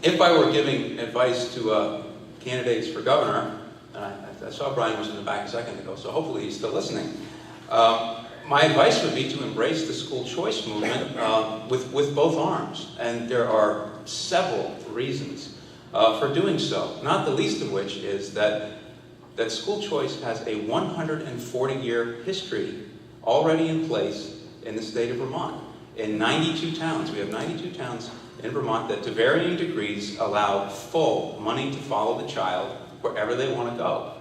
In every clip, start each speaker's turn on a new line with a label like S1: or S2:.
S1: if I were giving advice to candidates for governor, and I saw Brian was in the back a second ago, so hopefully he's still listening. My advice would be to embrace the school choice movement with both arms. And there are several reasons for doing so, not the least of which is that school choice has a 140-year history already in place in the state of Vermont. In 92 towns, we have 92 towns in Vermont that to varying degrees allow full money to follow the child wherever they want to go.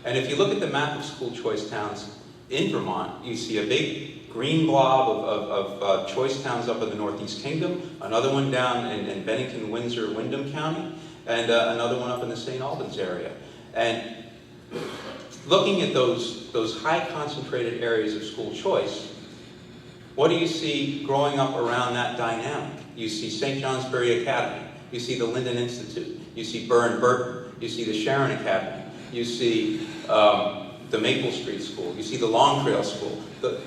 S1: And if you look at the map of school choice towns in Vermont, you see a big green blob of choice towns up in the Northeast Kingdom, another one down in Bennington, Windsor, Windham County, and another one up in the St. Albans area. And looking at those high concentrated areas of school choice, what do you see growing up around that dynamic? You see St. Johnsbury Academy, you see the Linden Institute, you see Burr and Burton, you see the Sharon Academy, you see the Maple Street School, you see the Long Trail School, the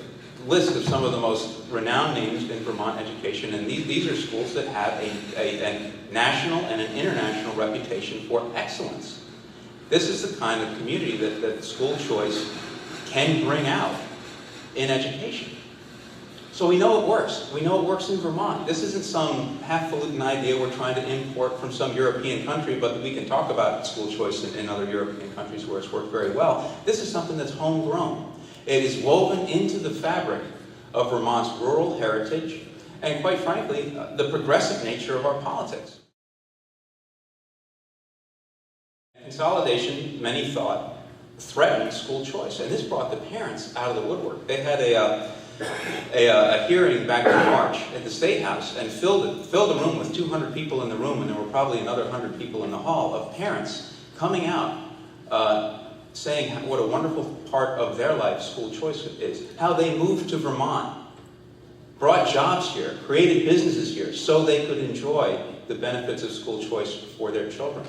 S1: list of some of the most renowned names in Vermont education, and these are schools that have a national and an international reputation for excellence. This is the kind of community that school choice can bring out in education. So we know it works. We know it works in Vermont. This isn't some half-falutin idea we're trying to import from some European country, but we can talk about school choice in other European countries where it's worked very well. This is something that's homegrown. It is woven into the fabric of Vermont's rural heritage and, quite frankly, the progressive nature of our politics. Consolidation, many thought, threatened school choice, and this brought the parents out of the woodwork. They had a hearing back in March at the State House and filled the room with 200 people in the room, and there were probably another 100 people in the hall of parents coming out saying what a wonderful part of their life school choice is, how they moved to Vermont, brought jobs here, created businesses here so they could enjoy the benefits of school choice for their children.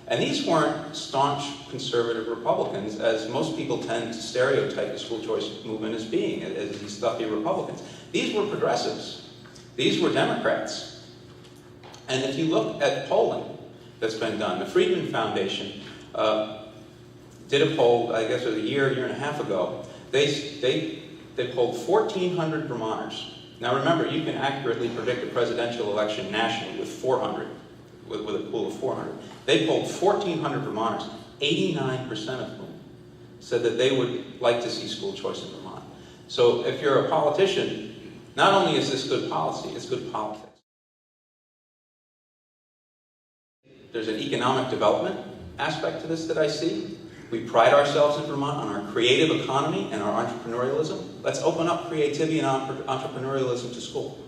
S1: And these weren't staunch conservative Republicans, as most people tend to stereotype the school choice movement as being, as these stuffy Republicans. These were progressives. These were Democrats. And if you look at polling that's been done, the Friedman Foundation did a poll, I guess it was a year and a half ago. They polled 1,400 Vermonters. Now remember, you can accurately predict a presidential election nationally with 400. With a pool of 400. They polled 1,400 Vermonters, 89% of whom said that they would like to see school choice in Vermont. So if you're a politician, not only is this good policy, it's good politics. There's an economic development aspect to this that I see. We pride ourselves in Vermont on our creative economy and our entrepreneurialism. Let's open up creativity and entrepreneurialism to school.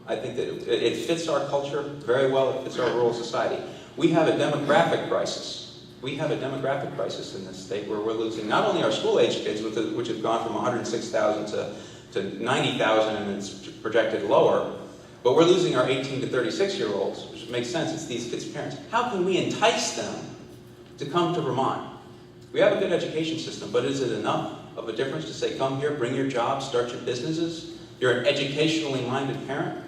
S1: I think that it fits our culture very well. It fits our rural society. We have a demographic crisis. We have a demographic crisis in this state where we're losing not only our school-age kids, which have gone from 106,000 to 90,000, and it's projected lower, but we're losing our 18 to 36-year-olds, which makes sense. It's these kids' parents. How can we entice them to come to Vermont? We have a good education system, but is it enough of a difference to say, come here, bring your job, start your businesses? You're an educationally minded parent.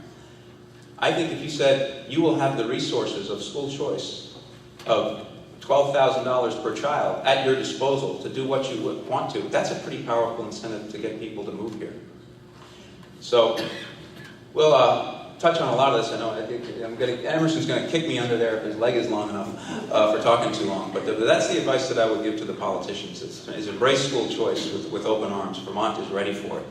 S1: I think if you said you will have the resources of school choice of $12,000 per child at your disposal to do what you would want to, that's a pretty powerful incentive to get people to move here. So we'll touch on a lot of this. I know Emerson's going to kick me under there if his leg is long enough for talking too long. But that's the advice that I would give to the politicians: is embrace school choice with open arms. Vermont is ready for it.